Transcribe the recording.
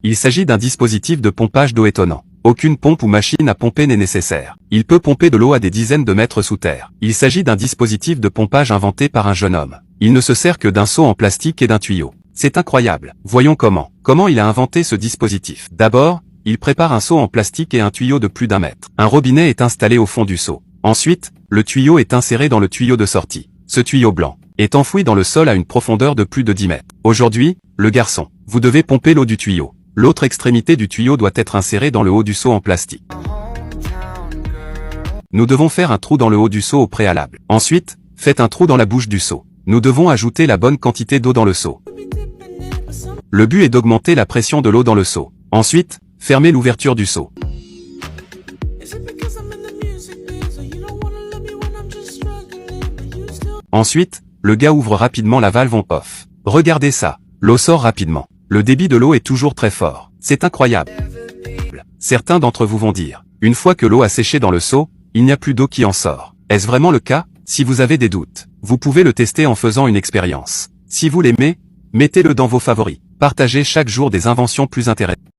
Il s'agit d'un dispositif de pompage d'eau étonnant. Aucune pompe ou machine à pomper n'est nécessaire. Il peut pomper de l'eau à des dizaines de mètres sous terre. Il s'agit d'un dispositif de pompage inventé par un jeune homme. Il ne se sert que d'un seau en plastique et d'un tuyau. C'est incroyable. Voyons comment. Comment il a inventé ce dispositif? D'abord, il prépare un seau en plastique et un tuyau de plus d'1 mètre. Un robinet est installé au fond du seau. Ensuite, le tuyau est inséré dans le tuyau de sortie. Ce tuyau blanc est enfoui dans le sol à une profondeur de plus de 10 mètres. Aujourd'hui, le garçon, vous devez pomper l'eau du tuyau. L'autre extrémité du tuyau doit être insérée dans le haut du seau en plastique. Nous devons faire un trou dans le haut du seau au préalable. Ensuite, faites un trou dans la bouche du seau. Nous devons ajouter la bonne quantité d'eau dans le seau. Le but est d'augmenter la pression de l'eau dans le seau. Ensuite, fermez l'ouverture du seau. Ensuite, le gars ouvre rapidement la valve on-off. Regardez ça, l'eau sort rapidement. Le débit de l'eau est toujours très fort. C'est incroyable. Certains d'entre vous vont dire, une fois que l'eau a séché dans le seau, il n'y a plus d'eau qui en sort. Est-ce vraiment le cas? Si vous avez des doutes, vous pouvez le tester en faisant une expérience. Si vous l'aimez, mettez-le dans vos favoris. Partagez chaque jour des inventions plus intéressantes.